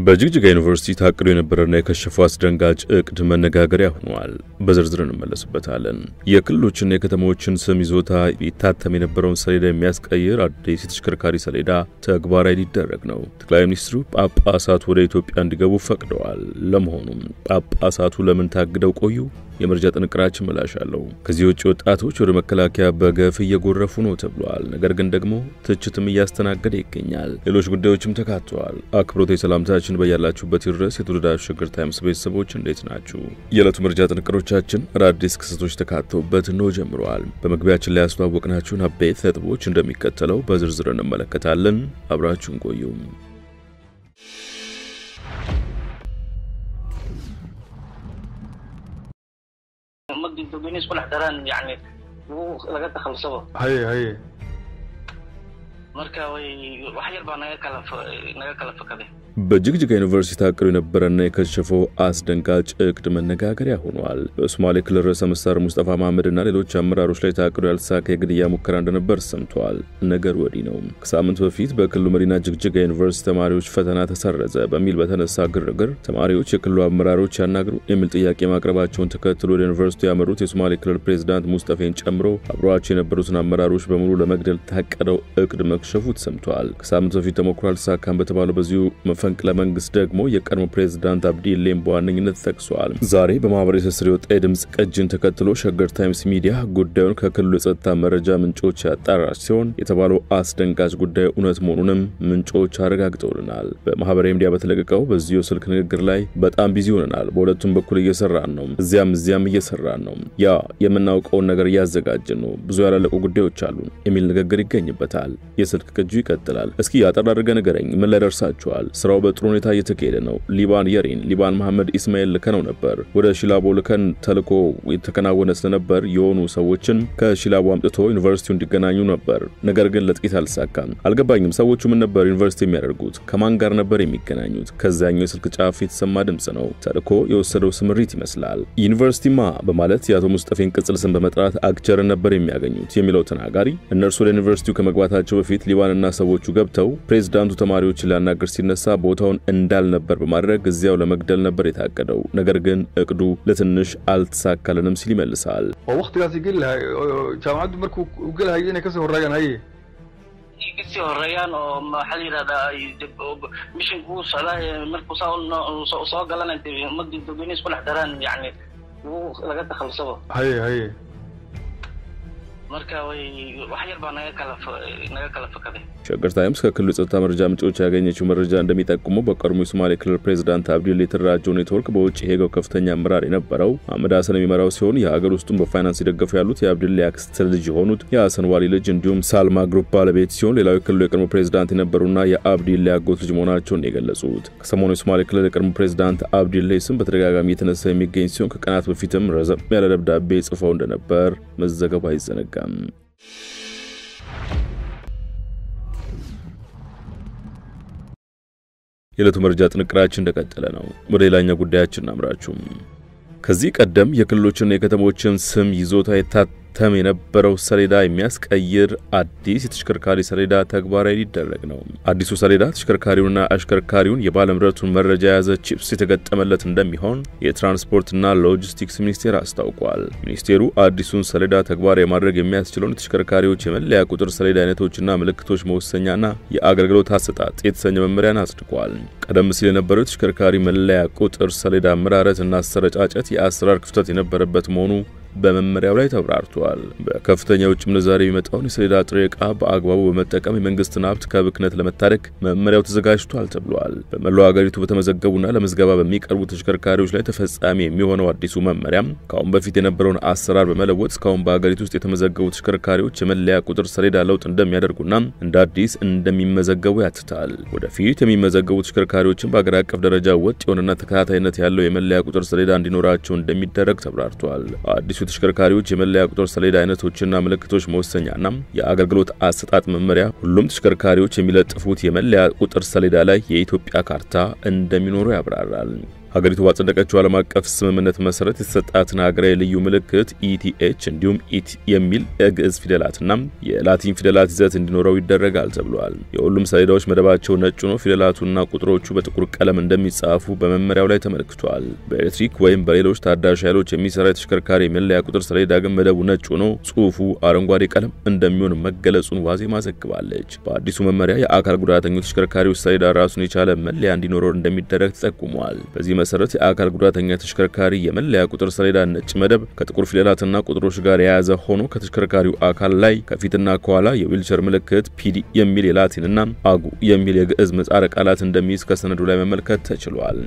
በጅግጅጋ ዩኒቨርሲቲ ታቅዶ የነበረና የከሸፈው አስደንጋጭ እቅድ መነጋገሪያ ሆኗል። በዝርዝር እንመለስበታለን። የክልሎችና የከተሞችን ስም ይዞታ ይታተም የነበረውን ሰሌዳ የሚያስቀይር አዲስ የተሽከርካሪ ሰሌዳ ተግባራዊ ሊደረግ ነው። ጠቅላይ ሚኒስትሩ ጳጳሳቱ ወደ ኢትዮጵያ እንዲገቡ ፈቅደዋል። ለመሆኑም ጳጳሳቱ ለምን ታግደው ቆዩ? የመረጃ ጥንቅራችን መላሻለው። ከዚህ ውጪ ወጣቶች ወደ መከላከያ በገፍ እየጎረፉ ነው ተብሏል። ነገር ግን ደግሞ ትችትም እያስተናገደ ይገኛል። ሌሎች ጉዳዮችም ተካተዋል። አክብሮታዊ ሰላምታችን በያላችሁበት ይድረስ። የተወደዳችሁ ሸገር ታይምስ ቤተሰቦች እንዴት ናችሁ? የዕለቱ መረጃ ጥንቅሮቻችን አዳዲስ ክስተቶች ተካተውበት ነው ጀምረዋል። በመግቢያችን ላይ ያስተዋወቅናችሁን አበይት ነጥቦች እንደሚከተለው በዝርዝር እንመለከታለን። አብራችሁን ቆዩ። مجد الدوبينيس كل احتران يعني لقد تخلصوا هي مركاوي وحير بقى نيكلف كده በጅግጅጋ ዩኒቨርሲቲ ታቅዶ የነበረና የከሸፈው አስደንጋጭ እቅድ መነጋገሪያ ሆኗል። በሶማሌ ክልል ርዕሰ መስተዳድር ሙስጠፋ መሐመድና ሌሎች አመራሮች ላይ ታቅዶ ያልተሳካ የግድያ ሙከራ እንደነበር ሰምቷል። ነገር ወዲህ ነው። ከሳምንት በፊት በክልሉ መዲና ጅግጅጋ ዩኒቨርሲቲ ተማሪዎች ፈተና ተሰረዘ በሚል በተነሳ ግርግር ተማሪዎች የክልሉ አመራሮች ያናግሩ የሚል ጥያቄ ማቅረባቸውን ተከትሎ ወደ ዩኒቨርሲቲው ያመሩት የሶማሌ ክልል ፕሬዝዳንት ሙስጠፋን ጨምሮ አብረዋቸው የነበሩትን አመራሮች በሙሉ ለመግደል ታቀደው እቅድ መክሸፉ ተሰምቷል። ከሳምንት በፊት ተሞክሯል ተሳካም በተባለው በዚሁ ፈንቅለ መንግስት ደግሞ የቀድሞ ፕሬዝዳንት አብዲሌም በዋነኝነት ተጠቅሷል። ዛሬ በማህበራዊ ትስስር የወጣ የድምጽ ቅጂን ተከትሎ ሸገር ታይምስ ሚዲያ ጉዳዩን ከክልሉ የጸጥታ መረጃ ምንጮች ያጣራች ሲሆን የተባለው አስደንጋጭ ጉዳይ እውነት መሆኑንም ምንጮች አረጋግጠውልናል። በማህበራዊ ሚዲያ በተለቀቀው በዚሁ ስልክ ንግግር ላይ በጣም ቢዚ ሆነናል፣ በሁለቱም በኩል እየሰራን ነው፣ እዚያም እየሰራን ነው፣ ያ የምናውቀውን ነገር እያዘጋጀን ነው፣ ብዙ ያላለቁ ጉዳዮች አሉ የሚል ንግግር ይገኝበታል። የስልክ ቅጂው ይቀጥላል። እስኪ ያጠራ አድርገህ ንገረኝ፣ ምን ላይ ደርሳችኋል? በጥሩ ሁኔታ እየተካሄደ ነው። ሊባን መሐመድ ኢስማኤል ልከነው ነበር። ወደ ሺላቦ ልከን ተልኮ የተከናወነ ስለነበር የሆኑ ሰዎችን ከሺላቦ አምጥቶ ዩኒቨርሲቲው እንዲገናኙ ነበር። ነገር ግን ለጥቂት አልሳካም። አልገባኝም። ሰዎቹ ምን ነበር ዩኒቨርሲቲ የሚያደርጉት? ከማን ጋር ነበር የሚገናኙት? ከዛኛው የስልክ ጫፍ የተሰማ ድምጽ ነው። ተልኮ የወሰደው ስምሪት ይመስላል። ዩኒቨርሲቲማ በማለት የአቶ ሙስጠፋን ቅጽል ስም በመጥራት አክቸርን ነበር የሚያገኙት የሚለው ተናጋሪ እነርሱ ወደ ዩኒቨርሲቲው ከመግባታቸው በፊት ሊባንና ሰዎቹ ገብተው ፕሬዝዳንቱ ተማሪዎችን ሊያናገር ሲነሳ ቦታውን እንዳልነበር በማድረግ እዚያው ለመግደል ነበር የታቀደው። ነገር ግን እቅዱ ለትንሽ አልተሳካልንም ሲል ይመልሳል። ወቅት ጋር ሲገል ጃማዓቱ መርኩ ወገል ሃይኔ ከሰው ወራጋን ሃይ يجي الريان ومحلي هذا مشن هو صلاة مركو صاول قالنا انت مجد الدوبينيس كل احتران يعني لقد تخلصوا هي مركاوي وحير بقى نيكلف كده ሸገር ታይምስ ከክልሉ ጸጥታ መረጃ ምንጮች ያገኘችው መረጃ እንደሚጠቁመው በቀድሞ የሶማሌ ክልል ፕሬዝዳንት አብዲሌ የተደራጀው ኔትወርክ በውጭ ሄገው ከፍተኛ አመራር የነበረው አህመድ ሐሰን የሚመራው ሲሆን የሀገር ውስጡን በፋይናንስ ይደገፉ ያሉት የአብዲሌ አክስት ልጅ የሆኑት የሐሰን ዋሊ ልጅ እንዲሁም ሳልማ ግሩፕ ባለቤት ሲሆን ሌላው የክልሉ የቀድሞ ፕሬዝዳንት የነበሩና የአብዲሌ አጎት ልጅ መሆናቸውን የገለጹት። ከሰሞኑ የሶማሌ ክልል የቀድሞ ፕሬዝዳንት አብዲሌ ስም በተደጋጋሚ የተነሳ የሚገኝ ሲሆን ከቀናት በፊትም ረዘም ያለ ደብዳቤ ጽፈው እንደነበር መዘገቡ አይዘነጋም። የዕለቱ መረጃ ጥንቅራችን እንደቀጠለ ነው። ወደ ሌላኛው ጉዳያችን እናምራችሁ። ከዚህ ቀደም የክልሎችና የከተሞችን ስም ይዞታ የታተም የነበረው ሰሌዳ የሚያስቀይር አዲስ የተሽከርካሪ ሰሌዳ ተግባራዊ ሊደረግ ነው። አዲሱ ሰሌዳ ተሽከርካሪውንና አሽከርካሪውን የባለምረቱን መረጃ የያዘ ቺፕስ የተገጠመለት እንደሚሆን የትራንስፖርትና ሎጂስቲክስ ሚኒስቴር አስታውቋል። ሚኒስቴሩ አዲሱን ሰሌዳ ተግባራዊ ማድረግ የሚያስችለውን የተሽከርካሪዎች የመለያ ቁጥር ሰሌዳ አይነቶችና ምልክቶች መወሰኛና የአገልግሎት አሰጣጥ የተሰኘ መመሪያን አጽድቋል። ቀደም ሲል የነበረው የተሽከርካሪ መለያ ቁጥር ሰሌዳ አመራረትና አሰረጫጨት የአሰራር ክፍተት የነበረበት መሆኑ በመመሪያው ላይ ተብራርቷል። በከፍተኛ ውጭ ምንዛሬ የሚመጣውን የሰሌዳ ጥሬ ዕቃ በአግባቡ በመጠቀም የመንግስትን ሀብት ከብክነት ለመታደግ መመሪያው ተዘጋጅቷል ተብሏል። በመላው ሀገሪቱ በተመዘገቡና ለምዝገባ በሚቀርቡ ተሽከርካሪዎች ላይ ተፈጻሚ የሚሆነው አዲሱ መመሪያም ከአሁን በፊት የነበረውን አሰራር በመለወጥ እስካሁን በሀገሪቱ ውስጥ የተመዘገቡ ተሽከርካሪዎች የመለያ ቁጥር ሰሌዳ ለውጥ እንደሚያደርጉና እንደ አዲስ እንደሚመዘገቡ ያትታል። ወደፊት የሚመዘገቡ ተሽከርካሪዎችን በአገር አቀፍ ደረጃ ወጥ የሆነና ተከታታይነት ያለው የመለያ ቁጥር ሰሌዳ እንዲኖራቸው እንደሚደረግ ተብራርቷል። አዲሱ ተሽከርካሪዎች የመለያ ቁጥር ሰሌዳ አይነቶችና ምልክቶች መወሰኛና የአገልግሎት አሰጣጥ መመሪያ ሁሉም ተሽከርካሪዎች የሚለጥፉት የመለያ ቁጥር ሰሌዳ ላይ የኢትዮጵያ ካርታ እንደሚኖሩ ያብራራል። ሀገሪቱ ባጸደቀችው ዓለም አቀፍ ስምምነት መሰረት የተሰጣትን ሀገራዊ ልዩ ምልክት ኢቲኤች እንዲሁም ኢት የሚል የግዕዝ ፊደላትና የላቲን ፊደላት ይዘት እንዲኖረው ይደረጋል ተብሏል። የሁሉም ሰሌዳዎች መደባቸው ነጭ ነው። ፊደላቱና ቁጥሮቹ በጥቁር ቀለም እንደሚጻፉ በመመሪያው ላይ ተመልክቷል። በኤሌክትሪክ ወይም በሌሎች ታዳሽ ኃይሎች የሚሰራ የተሽከርካሪ መለያ ቁጥር ሰሌዳ ግን መደቡ ነጭ ሆኖ ጽሑፉ አረንጓዴ ቀለም እንደሚሆን መገለጹን ዋዜማ ዘግባለች። በአዲሱ መመሪያ የአካል ጉዳተኞች ተሽከርካሪዎች ሰሌዳ ራሱን የቻለ መለያ እንዲኖረው እንደሚደረግ ተጠቁሟል። በዚህ መሰረት የአካል ጉዳተኛ ተሽከርካሪ የመለያ ቁጥር ሰሌዳ ነጭ መደብ ከጥቁር ፊደላትና ቁጥሮች ጋር የያዘ ሆኖ ከተሽከርካሪው አካል ላይ ከፊትና ከኋላ የዊልቸር ምልክት ፒዲ የሚል የላቲንና አጉ የሚል የግዕዝ ምህጻረ ቃላት እንደሚይዝ ከሰነዱ ላይ መመልከት ተችሏል።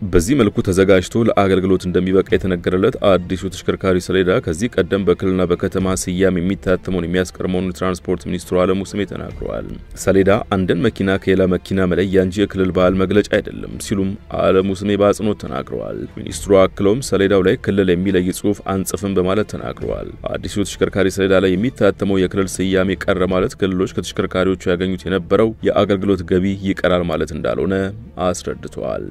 በዚህ መልኩ ተዘጋጅቶ ለአገልግሎት እንደሚበቃ የተነገረለት አዲሱ ተሽከርካሪ ሰሌዳ ከዚህ ቀደም በክልልና በከተማ ስያሜ የሚታተመውን የሚያስቀርመውን ትራንስፖርት ሚኒስትሩ አለሙ ስሜ ተናግረዋል። ሰሌዳ አንድን መኪና ከሌላ መኪና መለያ እንጂ የክልል ባህል መግለጫ አይደለም ሲሉም አለሙ ስሜ በአጽንኦት ተናግረዋል። ሚኒስትሩ አክለውም ሰሌዳው ላይ ክልል የሚለይ ጽሑፍ አንጽፍም በማለት ተናግረዋል። አዲሱ ተሽከርካሪ ሰሌዳ ላይ የሚታተመው የክልል ስያሜ ቀረ ማለት ክልሎች ከተሽከርካሪዎቹ ያገኙት የነበረው የአገልግሎት ገቢ ይቀራል ማለት እንዳልሆነ አስረድተዋል።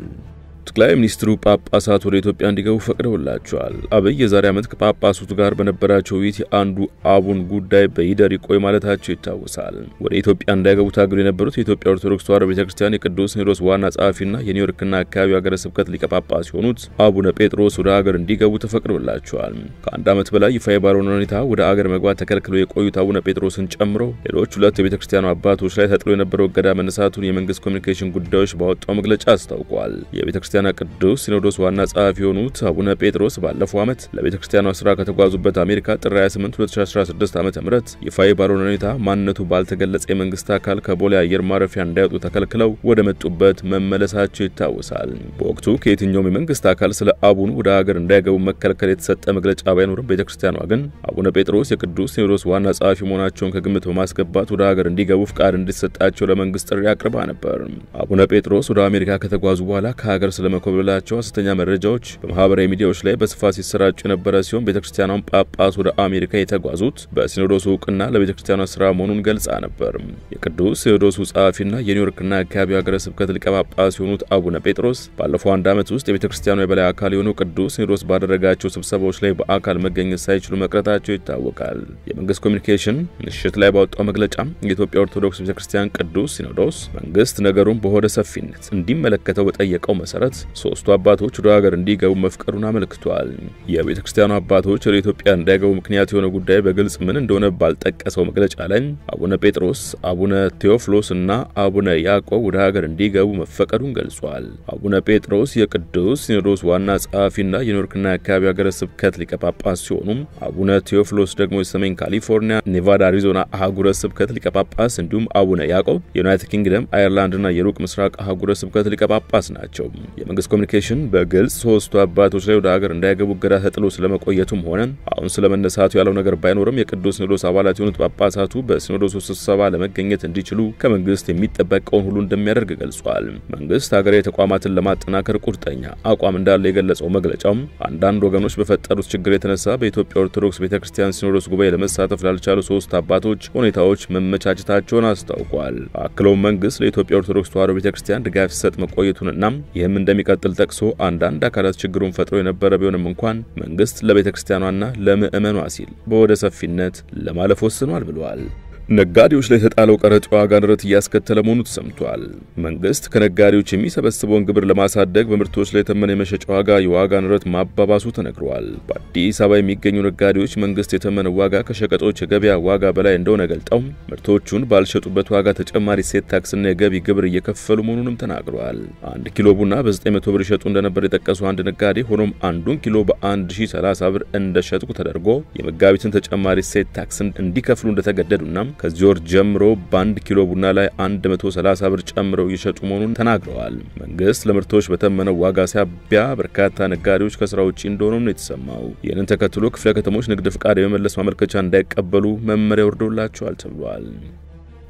ጠቅላይ ሚኒስትሩ ጳጳሳት ወደ ኢትዮጵያ እንዲገቡ ፈቅደውላቸዋል። አብይ የዛሬ ዓመት ከጳጳሳቱ ጋር በነበራቸው ውይይት አንዱ አቡን ጉዳይ በይደር ይቆይ ማለታቸው ይታወሳል። ወደ ኢትዮጵያ እንዳይገቡ ታግሎ የነበሩት የኢትዮጵያ ኦርቶዶክስ ተዋሕዶ ቤተክርስቲያን የቅዱስ ሲኖዶስ ዋና ጸሐፊና የኒውዮርክና አካባቢው ሀገረ ስብከት ሊቀ ጳጳስ የሆኑት አቡነ ጴጥሮስ ወደ ሀገር እንዲገቡ ተፈቅዶላቸዋል። ከአንድ ዓመት በላይ ይፋ ባልሆነ ሁኔታ ወደ ሀገር መግባት ተከልክለው የቆዩት አቡነ ጴጥሮስን ጨምሮ ሌሎች ሁለት የቤተክርስቲያኑ አባቶች ላይ ተጥሎ የነበረው እገዳ መነሳቱን የመንግስት ኮሚኒኬሽን ጉዳዮች ባወጣው መግለጫ አስታውቋል። የቤተክርስቲያኑ ቅዱስ ሲኖዶስ ዋና ጸሐፊ የሆኑት አቡነ ጴጥሮስ ባለፈው ዓመት ለቤተክርስቲያኗ ስራ ከተጓዙበት አሜሪካ ጥር 28 2016 ዓ.ም ይፋዊ ባልሆነ ሁኔታ ማንነቱ ባልተገለጸ የመንግስት አካል ከቦሌ አየር ማረፊያ እንዳይወጡ ተከልክለው ወደ መጡበት መመለሳቸው ይታወሳል። በወቅቱ ከየትኛውም የመንግስት አካል ስለ አቡኑ ወደ ሀገር እንዳይገቡ መከልከል የተሰጠ መግለጫ ባይኖርም ቤተክርስቲያኗ ግን አቡነ ጴጥሮስ የቅዱስ ሲኖዶስ ዋና ጸሐፊ መሆናቸውን ከግምት በማስገባት ወደ ሀገር እንዲገቡ ፍቃድ እንዲሰጣቸው ለመንግስት ጥሪ አቅርባ ነበር። አቡነ ጴጥሮስ ወደ አሜሪካ ከተጓዙ በኋላ ከሀገር ስለመኮብለላቸው ሐሰተኛ መረጃዎች በማህበራዊ ሚዲያዎች ላይ በስፋት ሲሰራጩ የነበረ ሲሆን ቤተክርስቲያኗን ጳጳስ ወደ አሜሪካ የተጓዙት በሲኖዶሱ ዕውቅና ለቤተክርስቲያኗ ስራ መሆኑን ገልጻ ነበር። የቅዱስ ሲኖዶሱ ጸሐፊና የኒውዮርክና አካባቢው ሀገረ ስብከት ሊቀ ጳጳስ የሆኑት አቡነ ጴጥሮስ ባለፈው አንድ ዓመት ውስጥ የቤተክርስቲያኗ የበላይ አካል የሆነው ቅዱስ ሲኖዶስ ባደረጋቸው ስብሰባዎች ላይ በአካል መገኘት ሳይችሉ መቅረታቸው ይታወቃል። የመንግስት ኮሚኒኬሽን ምሽት ላይ ባወጣው መግለጫ የኢትዮጵያ ኦርቶዶክስ ቤተክርስቲያን ቅዱስ ሲኖዶስ መንግስት ነገሩን በሆደ ሰፊነት እንዲመለከተው በጠየቀው መሰረት ሶስቱ አባቶች ወደ ሀገር እንዲገቡ መፍቀዱን አመልክቷል። የቤተክርስቲያኑ አባቶች ወደ ኢትዮጵያ እንዳይገቡ ምክንያት የሆነ ጉዳይ በግልጽ ምን እንደሆነ ባልጠቀሰው መግለጫ ላይ አቡነ ጴጥሮስ፣ አቡነ ቴዎፍሎስ እና አቡነ ያዕቆብ ወደ ሀገር እንዲገቡ መፈቀዱን ገልጿል። አቡነ ጴጥሮስ የቅዱስ ሲኖዶስ ዋና ጸሐፊና የኒውዮርክና አካባቢ ሀገረ ስብከት ሊቀ ጳጳስ ሲሆኑ አቡነ ቴዎፍሎስ ደግሞ የሰሜን ካሊፎርኒያ፣ ኔቫዳ፣ አሪዞና አህጉረ ስብከት ሊቀ ጳጳስ እንዲሁም አቡነ ያዕቆብ የዩናይትድ ኪንግደም፣ አየርላንድና የሩቅ ምስራቅ አህጉረ ስብከት ሊቀ ጳጳስ ናቸው። የመንግስት ኮሚኒኬሽን በግልጽ ሶስቱ አባቶች ላይ ወደ ሀገር እንዳይገቡ እገዳ ተጥሎ ስለመቆየቱም ሆነ አሁን ስለመነሳቱ ያለው ነገር ባይኖርም የቅዱስ ሲኖዶስ አባላት የሆኑት ጳጳሳቱ በሲኖዶሱ ስብሰባ ለመገኘት እንዲችሉ ከመንግስት የሚጠበቀውን ሁሉ እንደሚያደርግ ገልጿል። መንግስት ሀገራዊ ተቋማትን ለማጠናከር ቁርጠኛ አቋም እንዳለ የገለጸው መግለጫው አንዳንድ ወገኖች በፈጠሩት ችግር የተነሳ በኢትዮጵያ ኦርቶዶክስ ቤተክርስቲያን ሲኖዶስ ጉባኤ ለመሳተፍ ላልቻሉ ሶስት አባቶች ሁኔታዎች መመቻቸታቸውን አስታውቋል። አክለውም መንግስት ለኢትዮጵያ ኦርቶዶክስ ተዋሕዶ ቤተክርስቲያን ድጋፍ ሲሰጥ መቆየቱንና ይህም እንደሚቀጥል ጠቅሶ አንዳንድ አካላት ችግሩን ፈጥሮ የነበረ ቢሆንም እንኳን መንግስት ለቤተክርስቲያኗና ለምዕመኗ ሲል በወደ ሰፊነት ለማለፍ ወስኗል ብለዋል። ነጋዴዎች ላይ ተጣለው ቀረጥ ዋጋ ንረት እያስከተለ መሆኑ ተሰምቷል። መንግስት ከነጋዴዎች የሚሰበስበውን ግብር ለማሳደግ በምርቶች ላይ ተመነ የመሸጫ ዋጋ የዋጋ ንረት ማባባሱ ተነግሯል። በአዲስ አበባ የሚገኙ ነጋዴዎች መንግስት የተመነ ዋጋ ከሸቀጦች የገበያ ዋጋ በላይ እንደሆነ ገልጠው ምርቶቹን ባልሸጡበት ዋጋ ተጨማሪ ሴት ታክስና የገቢ ግብር እየከፈሉ መሆኑንም ተናግረዋል። 1 ኪሎ ቡና በ900 ብር ይሸጡ እንደነበር የጠቀሱ አንድ ነጋዴ ሆኖም አንዱን ኪሎ በ1030 ብር እንደሸጡ ተደርጎ የመጋቢትን ተጨማሪ ሴት ታክስን እንዲከፍሉ እንደተገደዱና ከዚህ ወር ጀምሮ በ1 ኪሎ ቡና ላይ 130 ብር ጨምረው ይሸጡ መሆኑን ተናግረዋል። መንግስት ለምርቶች በተመነው ዋጋ ሲያቢያ በርካታ ነጋዴዎች ከስራ ውጪ እንደሆኑ ነው የተሰማው። ይህንን ተከትሎ ክፍለ ከተሞች ንግድ ፍቃድ የመመለስ ማመልከቻ እንዳይቀበሉ መመሪያ ወርዶላቸዋል ተብሏል።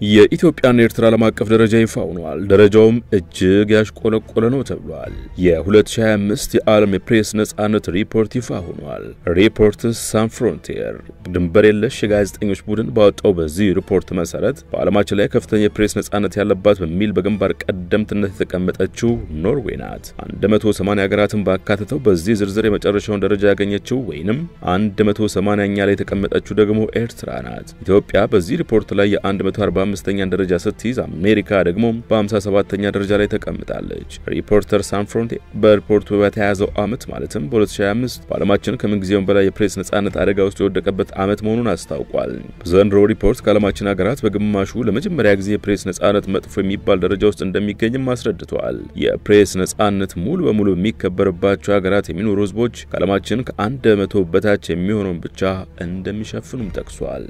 የኢትዮጵያና ኤርትራ ዓለም አቀፍ ደረጃ ይፋ ሆኗል። ደረጃውም እጅግ ያሽቆለቆለ ነው ተብሏል። የ2025 የዓለም የፕሬስ ነጻነት ሪፖርት ይፋ ሆኗል። ሪፖርትስ ሳን ፍሮንቲር ድንበር የለሽ የጋዜጠኞች ቡድን ባወጣው በዚህ ሪፖርት መሰረት በዓለማችን ላይ ከፍተኛ የፕሬስ ነጻነት ያለባት በሚል በግንባር ቀደምትነት የተቀመጠችው ኖርዌይ ናት። 180 ሀገራትን ባካተተው በዚህ ዝርዝር የመጨረሻውን ደረጃ ያገኘችው ወይንም 180ኛ ላይ የተቀመጠችው ደግሞ ኤርትራ ናት። ኢትዮጵያ በዚህ ሪፖርት ላይ የ145ኛ ደረጃ ስትይዝ አሜሪካ ደግሞ በ57ኛ ደረጃ ላይ ተቀምጣለች። ሪፖርተር ሳን ፍሮንቲር በሪፖርቱ በተያዘው ዓመት ማለትም በ2025 በዓለማችን ከመንግስቴውም በላይ የፕሬስ ነጻነት አደጋ ውስጥ የወደቀበት ዓመት መሆኑን አስታውቋል። ዘንድሮ ሪፖርት ከዓለማችን ሀገራት በግማሹ ለመጀመሪያ ጊዜ የፕሬስ ነጻነት መጥፎ የሚባል ደረጃ ውስጥ እንደሚገኝም አስረድቷል። የፕሬስ ነጻነት ሙሉ በሙሉ የሚከበርባቸው ሀገራት የሚኖሩ ህዝቦች ከዓለማችን ከ100 በታች የሚሆነውን ብቻ እንደሚሸፍኑም ጠቅሷል።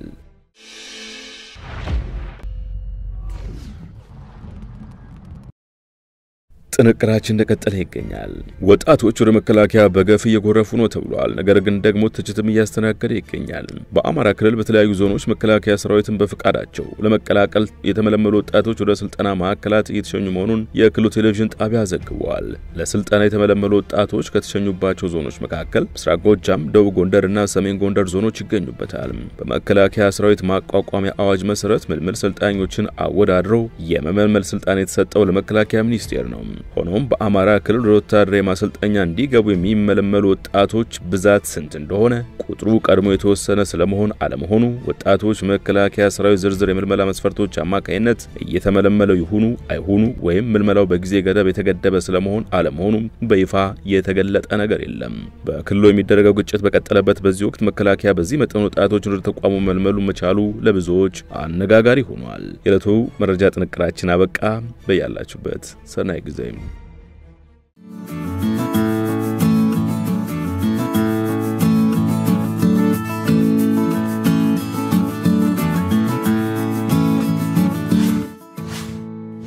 ጥንቅራችን እንደቀጠለ ይገኛል። ወጣቶች ወደ መከላከያ በገፍ እየጎረፉ ነው ተብሏል። ነገር ግን ደግሞ ትችትም እያስተናገደ ይገኛል። በአማራ ክልል በተለያዩ ዞኖች መከላከያ ሰራዊትን በፍቃዳቸው ለመቀላቀል የተመለመሉ ወጣቶች ወደ ስልጠና ማዕከላት እየተሸኙ መሆኑን የክልሉ ቴሌቪዥን ጣቢያ ዘግቧል። ለስልጠና የተመለመሉ ወጣቶች ከተሸኙባቸው ዞኖች መካከል ምስራቅ ጎጃም፣ ደቡብ ጎንደርና ሰሜን ጎንደር ዞኖች ይገኙበታል። በመከላከያ ሰራዊት ማቋቋሚያ አዋጅ መሰረት ምልምል ሰልጣኞችን አወዳድረው የመመልመል ስልጣን የተሰጠው ለመከላከያ ሚኒስቴር ነው። ሆኖም በአማራ ክልል ወታደራዊ ማሰልጠኛ እንዲገቡ የሚመለመሉ ወጣቶች ብዛት ስንት እንደሆነ ቁጥሩ ቀድሞ የተወሰነ ስለመሆን አለመሆኑ ወጣቶች መከላከያ ሰራዊት ዝርዝር የምልመላ መስፈርቶች አማካይነት እየተመለመለው ይሁኑ አይሁኑ ወይም ምልመላው በጊዜ ገደብ የተገደበ ስለመሆን አለመሆኑ በይፋ የተገለጠ ነገር የለም። በክልሉ የሚደረገው ግጭት በቀጠለበት በዚህ ወቅት መከላከያ በዚህ መጠን ወጣቶችን ወደ ተቋሙ መልመሉ መቻሉ ለብዙዎች አነጋጋሪ ሆኗል። የዕለቱ መረጃ ጥንቅራችን አበቃ። በያላችሁበት ሰናይ ጊዜ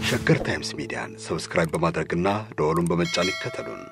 ሸገር ታይምስ ሚዲያን ሰብስክራይብ በማድረግና ደወሉን በመጫን ይከተሉን።